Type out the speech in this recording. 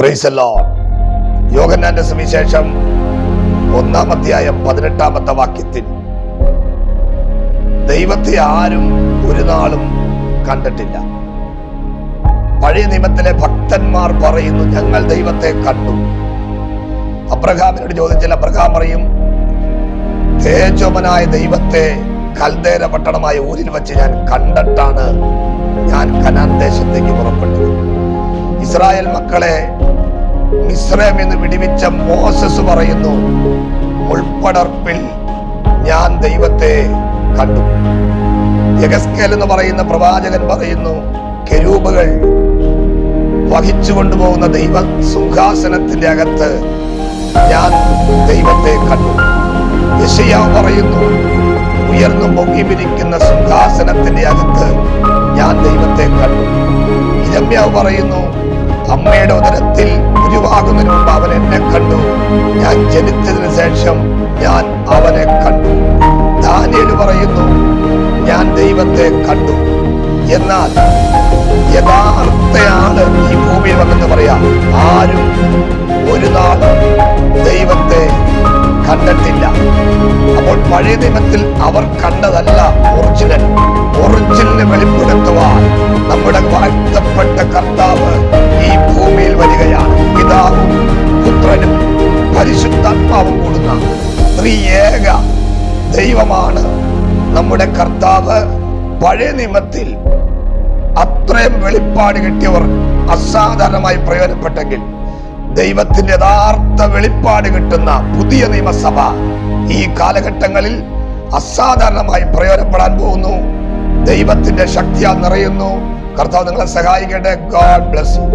Praise the Lord. യോഹന്നാന്റെ സുവിശേഷം 1-ാം അധ്യായം 18-ാമത്തെ വാക്യത്തിൽ ദൈവത്തെ ആരും ഒരു നാളും കണ്ടിട്ടില്ല. പഴയ നിയമത്തിലെ ഭക്തന്മാർ പറയുന്നു, ഞങ്ങൾ ദൈവത്തെ കണ്ടു. അബ്രഹാമിനോട് ചോദിച്ചാൽ അബ്രഹാം പറയും, തേജോമനായ ദൈവത്തെ കൽദേര പട്ടണമായ ഊരിൽ വെച്ച് ഞാൻ കണ്ടിട്ടാണ് ഞാൻ കനാൻ ദേശത്തേക്ക് പുറപ്പെട്ടത്. ഇസ്രായേൽ മക്കളെ മിസ്രൈമിൽ നിന്ന് വിടുവിച്ച മോസസ് പറയുന്നു, മുൾപ്പടർപ്പിൽ ഞാൻ ദൈവത്തെ കണ്ടു. യെഹെസ്കേൽ എന്ന് പറയുന്ന പ്രവാചകൻ പറയുന്നു, കെരൂബുകൾ വഹിച്ചു കൊണ്ടുപോകുന്ന ദൈവ സിംഹാസനത്തിന്റെ അകത്ത് ഞാൻ ദൈവത്തെ കണ്ടു. യെശയ്യാവ് പറയുന്നു, ഉയർന്നു പൊങ്ങി വിരിക്കുന്ന സിംഹാസനത്തിന്റെ അകത്ത് ഞാൻ ദൈവത്തെ കണ്ടു. യിരെമ്യാവ് പറയുന്നു, അമ്മയുടെ ഉദരത്തിൽ ഉരുവാകുന്നതിന് മുമ്പ് അവൻ എന്നെ കണ്ടു, ഞാൻ ജനിച്ചതിന് ശേഷം ഞാൻ അവനെ കണ്ടു. ദാനിയേൽ പറയുന്നു, ഞാൻ ദൈവത്തെ കണ്ടു. എന്നാൽ യഥാർത്ഥയാണ് ഈ ഭൂമിയിൽ വന്നെന്ന് പറയാം, ആരും ഒരു നാളും ദൈവത്തെ കണ്ടിട്ടില്ല. അപ്പോൾ പഴയ നിയമത്തിൽ അവർ കണ്ടതല്ല ഒറിജിനലിനെ വെളിപ്പെടുത്തുവാൻ നമ്മുടെ വാഴ്ത്തപ്പെട്ട കർത്താവ് ഈ ഭൂമിയിൽ വരികയാണ്. പിതാവും പുത്രനും പരിശുദ്ധാത്മാവും കൂടുന്ന ത്രിയേക ദൈവമാണ് നമ്മുടെ കർത്താവ്. പഴയ നിയമത്തിൽ അത്രയും വെളിപ്പാട് കിട്ടിയവർ അസാധാരണമായി പ്രയോജനപ്പെട്ടെങ്കിൽ ദൈവത്തിന്റെ യഥാർത്ഥ വെളിപ്പാട് കിട്ടുന്ന പുതിയ നിയമസഭ ഈ കാലഘട്ടങ്ങളിൽ അസാധാരണമായി പ്രയോജനപ്പെടാൻ പോകുന്നു. ദൈവത്തിന്റെ ശക്തിയാൽ നിറയുന്നു. കർത്താവ് നിങ്ങളെ സഹായിക്കട്ടെ. God bless you.